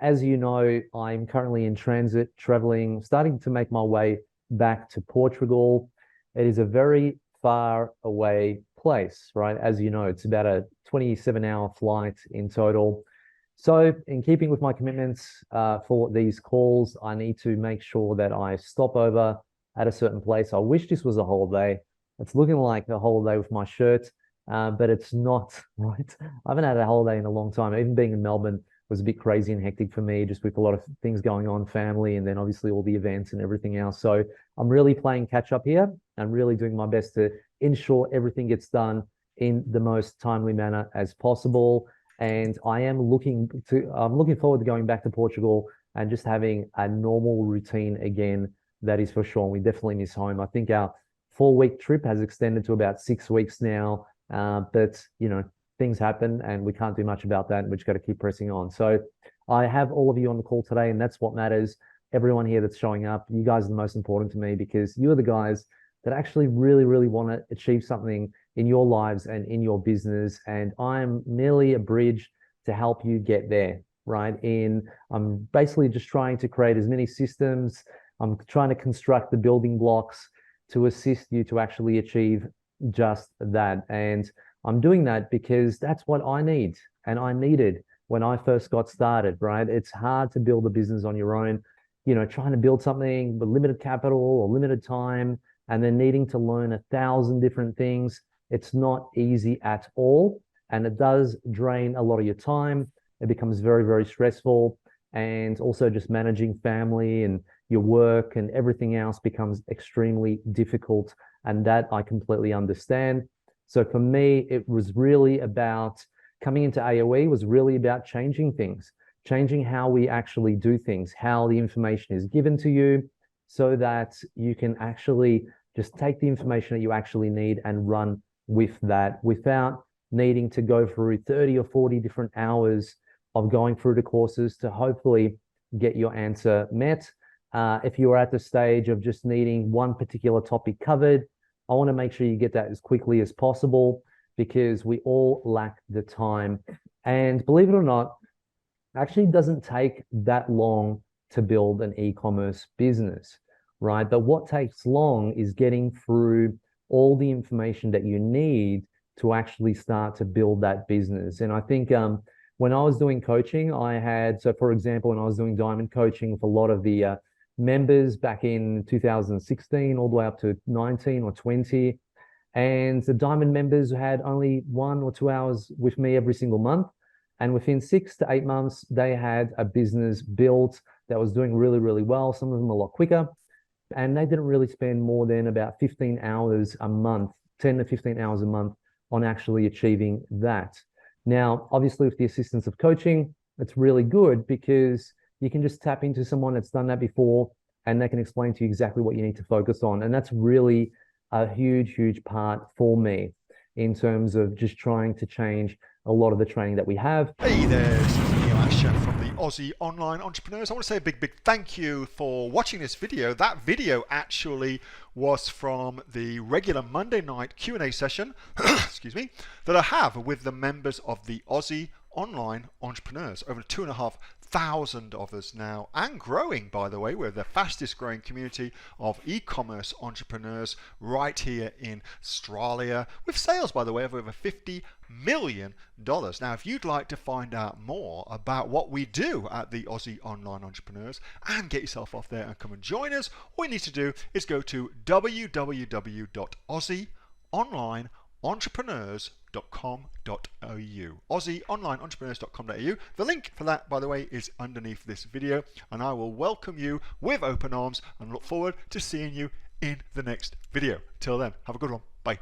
As you know, I'm currently in transit, traveling, starting to make my way back to Portugal. It is a very far away place, right? As you know, it's about a 27-hour flight in total. So, in keeping with my commitments for these calls, I need to make sure that I stop over at a certain place. I wish this was a holiday. It's looking like a holiday with my shirt, but it's not, right? I haven't had a holiday in a long time. Even being in Melbourne was a bit crazy and hectic for me, just with a lot of things going on, family, and then obviously all the events and everything else. So I'm really playing catch up here. I'm really doing my best to ensure everything gets done in the most timely manner as possible. And I'm looking forward to going back to Portugal and just having a normal routine again. That is for sure. We definitely miss home. I think our 4-week trip has extended to about 6 weeks now. But things happen and we can't do much about that. And we just got to keep pressing on. So I have all of you on the call today, and that's what matters. Everyone here that's showing up, you guys are the most important to me because you're the guys that actually really, really want to achieve something in your lives and in your business. And I'm merely a bridge to help you get there, right? I'm basically just trying to create as many systems. I'm trying to construct the building blocks to assist you to actually achieve just that. And I'm doing that because that's what I need and I needed when I first got started, right? It's hard to build a business on your own, trying to build something with limited capital or limited time and then needing to learn 1,000 different things. It's not easy at all. And it does drain a lot of your time. It becomes very, very stressful. And also just managing family and your work and everything else becomes extremely difficult. And that I completely understand. So for me, it was really about coming into AOE was really about changing things, changing how we actually do things, how the information is given to you so that you can actually just take the information that you actually need and run with that without needing to go through 30 or 40 different hours of going through the courses to hopefully get your answer met. If you're at the stage of just needing one particular topic covered, I want to make sure you get that as quickly as possible because we all lack the time. And believe it or not, actually doesn't take that long to build an e-commerce business, right? But what takes long is getting through all the information that you need to actually start to build that business. And I think when I was doing coaching, for example, when I was doing diamond coaching with a lot of the members back in 2016 all the way up to 19 or 20, and the diamond members had only 1 or 2 hours with me every single month. And within 6 to 8 months, they had a business built that was doing really, really well. Some of them a lot quicker. And they didn't really spend more than about 15 hours a month, 10 to 15 hours a month on actually achieving that. Now, obviously, with the assistance of coaching, it's really good because you can just tap into someone that's done that before and they can explain to you exactly what you need to focus on. And that's really a huge, huge part for me in terms of just trying to change a lot of the training that we have. Hey there, this is Neil-Asher from the Aussie Online Entrepreneurs. I want to say a big, big thank you for watching this video. That video actually was from the regular Monday night Q&A session, excuse me, that I have with the members of the Aussie Online Entrepreneurs. Over 2,500 of us now, and growing, by the way. We're the fastest growing community of e-commerce entrepreneurs right here in Australia, with sales, by the way, of over $50 million. Now, if you'd like to find out more about what we do at the Aussie Online Entrepreneurs and get yourself off there and come and join us, all you need to do is go to www.aussieonlineentrepreneurs.com.au. AussieOnlineEntrepreneurs.com.au. The link for that, by the way, is underneath this video, and I will welcome you with open arms and look forward to seeing you in the next video. Till then, have a good one. Bye.